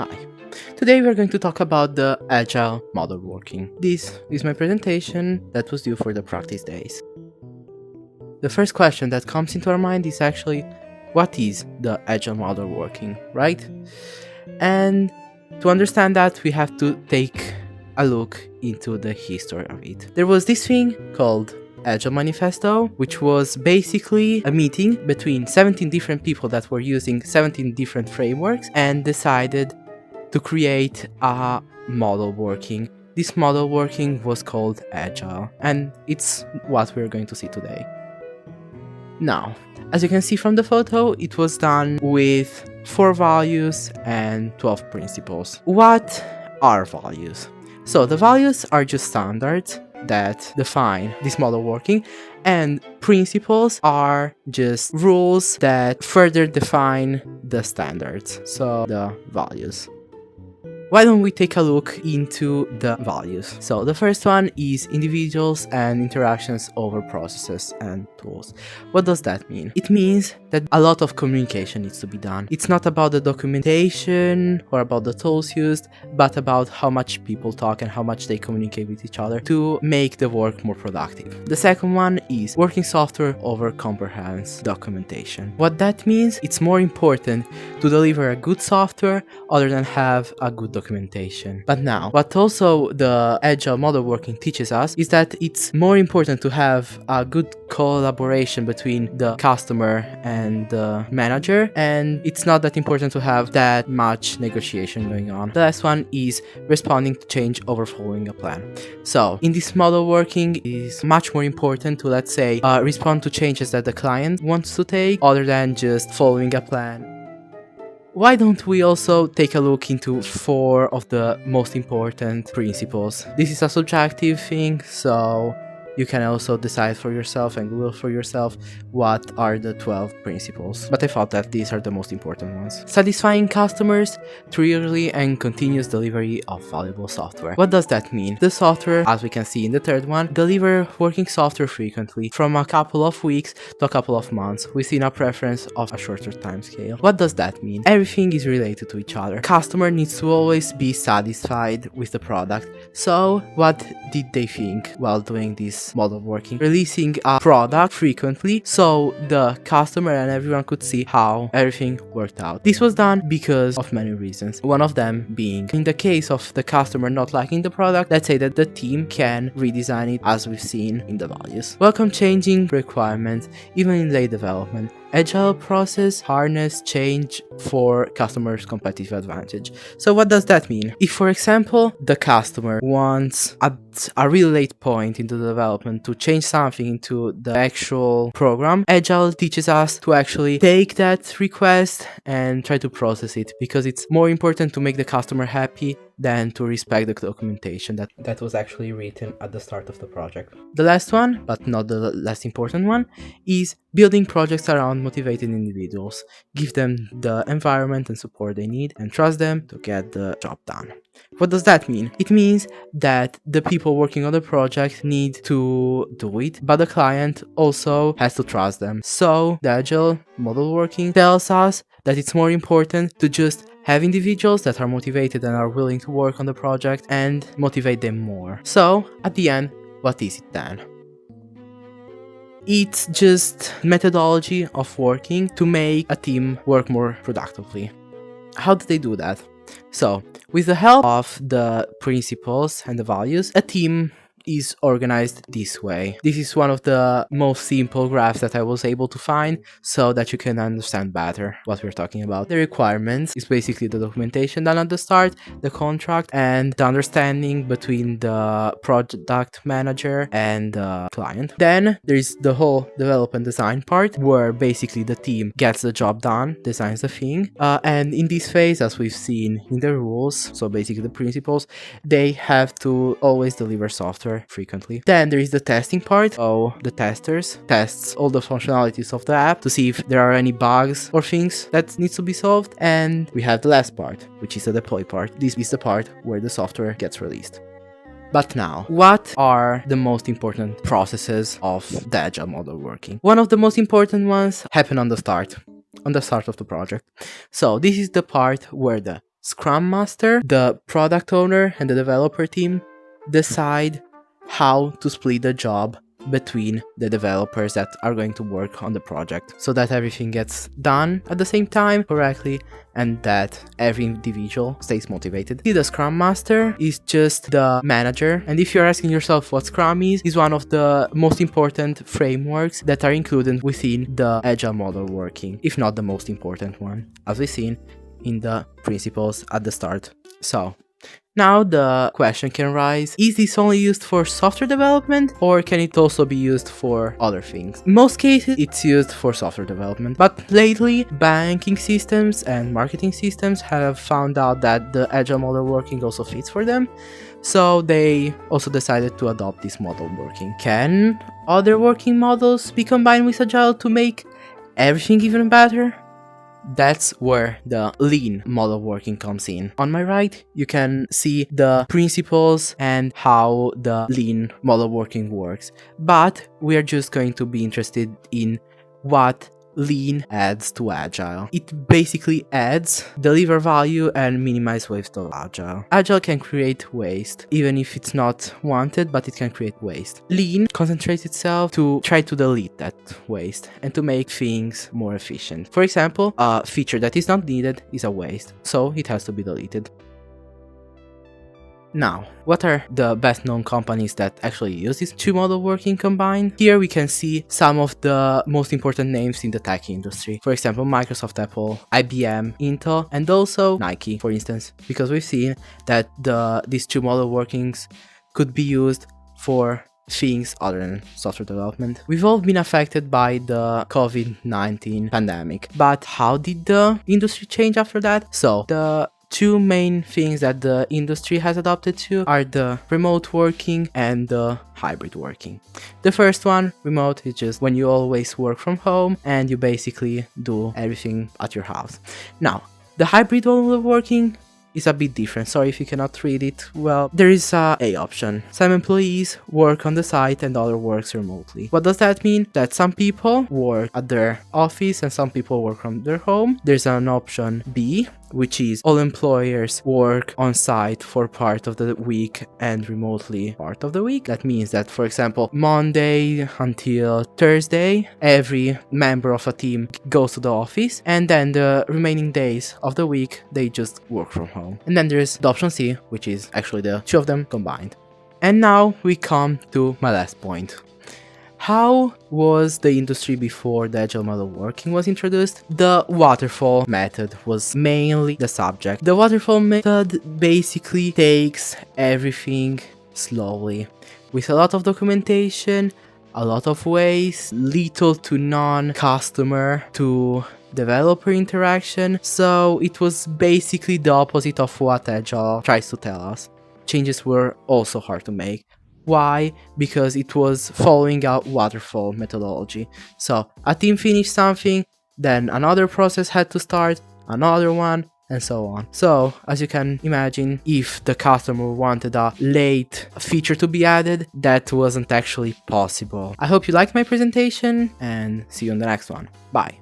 Hi. Today we're going to talk about the Agile Model Working. This is my presentation that was due for the practice days. The first question that comes into our mind is actually, what is the Agile Model Working, right? And to understand that, we have to take a look into the history of it. There was this thing called Agile Manifesto, which was basically a meeting between 17 different people that were using 17 different frameworks and decided to create a model working. This model working was called Agile, and it's what we're going to see today. Now, as you can see from the photo, it was done with 4 values and 12 principles. What are values? So the values are just standards that define this model working, and principles are just rules that further define the standards, so the values. Why don't we take a look into the values? So the first one is individuals and interactions over processes and tools. What does that mean? It means that a lot of communication needs to be done. It's not about the documentation or about the tools used, but about how much people talk and how much they communicate with each other to make the work more productive. The second one is working software over comprehensive documentation. What that means, it's more important to deliver a good software other than have a good documentation. But now, what also the Agile Model Working teaches us is that it's more important to have a good collaboration between the customer and the manager, and it's not that important to have that much negotiation going on. The last one is responding to change over following a plan. So in this model working, it is much more important to, let's say, respond to changes that the client wants to take other than just following a plan. Why don't we also take a look into 4 of the most important principles? This is a subjective thing, so you can also decide for yourself and Google for yourself what are the 12 principles. But I thought that these are the most important ones. Satisfying customers through yearly and continuous delivery of valuable software. What does that mean? The software, as we can see in the third one, deliver working software frequently, from a couple of weeks to a couple of months, within a preference of a shorter time scale. What does that mean? Everything is related to each other. Customer needs to always be satisfied with the product. So what did they think while doing this model working? Releasing a product frequently so the customer and everyone could see how everything worked out. This was done because of many reasons. One of them being, in the case of the customer not liking the product, let's say that the team can redesign it, as we've seen in the values. Welcome changing requirements, even in late development. Agile process harness change for customers' competitive advantage. So what does that mean? If, for example, the customer wants at a really late point into the development to change something into the actual program, Agile teaches us to actually take that request and try to process it, because it's more important to make the customer happy than to respect the documentation that was actually written at the start of the project. The last one, but not the less important one, is building projects around motivated individuals. Give them the environment and support they need and trust them to get the job done. What does that mean? It means that the people working on the project need to do it, but the client also has to trust them. So the Agile Model Working tells us that it's more important to just have individuals that are motivated and are willing to work on the project and motivate them more. So at the end, what is it then? It's just methodology of working to make a team work more productively. How do they do that? So, with the help of the principles and the values, a team is organized this way. This is one of the most simple graphs that I was able to find so that you can understand better what we're talking about. The requirements is basically the documentation done at the start, the contract, and the understanding between the product manager and the client. Then there is the whole development design part, where basically the team gets the job done, designs the thing, and in this phase, as we've seen in the rules, so basically the principles, they have to always deliver software frequently. Then there is the testing part. So the testers tests all the functionalities of the app to see if there are any bugs or things that needs to be solved. And we have the last part, which is the deploy part. This is the part where the software gets released. But now, what are the most important processes of the Agile Model Working? One of the most important ones happen on the start of the project. So this is the part where the Scrum Master, the product owner, and the developer team decide how to split the job between the developers that are going to work on the project so that everything gets done at the same time correctly and that every individual stays motivated. The Scrum Master is just the manager, and if you're asking yourself what Scrum is one of the most important frameworks that are included within the Agile Model Working, if not the most important one, as we've seen in the principles at the start. So now the question can rise, is this only used for software development or can it also be used for other things? In most cases it's used for software development, but lately banking systems and marketing systems have found out that the Agile Model Working also fits for them, so they also decided to adopt this model working. Can other working models be combined with Agile to make everything even better? That's where the Lean model working comes in. On my right, you can see the principles and how the Lean model working works. But we are just going to be interested in what Lean adds to Agile. It basically adds deliver value and minimize waste of Agile. Agile can create waste, even if it's not wanted, but it can create waste. Lean concentrates itself to try to delete that waste and to make things more efficient. For example, a feature that is not needed is a waste, so it has to be deleted. Now, what are the best known companies that actually use this two model working combined? Here we can see some of the most important names in the tech industry. For example, Microsoft, Apple, IBM, Intel, and also Nike, for instance, because we've seen that these two model workings could be used for things other than software development. We've all been affected by the COVID-19 pandemic, but how did the industry change after that? So, the two main things that the industry has adopted to are the remote working and the hybrid working. The first one, remote, is just when you always work from home and you basically do everything at your house. Now, the hybrid working is a bit different. Sorry if you cannot read it well. There is a option. Some employees work on the site and other works remotely. What does that mean? That some people work at their office and some people work from their home. There's an option B, which is all employers work on site for part of the week and remotely part of the week. That means that, for example, Monday until Thursday, every member of a team goes to the office, and then the remaining days of the week, they just work from home. And then there's the option C, which is actually the two of them combined. And now we come to my last point. How was the industry before the Agile Model Working was introduced? The waterfall method was mainly the subject. The waterfall method basically takes everything slowly, with a lot of documentation, a lot of waste, little to none customer to developer interaction. So it was basically the opposite of what Agile tries to tell us. Changes were also hard to make. Why? Because it was following a waterfall methodology. So a team finished something, then another process had to start, another one, and so on. So, as you can imagine, if the customer wanted a late feature to be added, that wasn't actually possible. I hope you liked my presentation, and see you on the next one. Bye.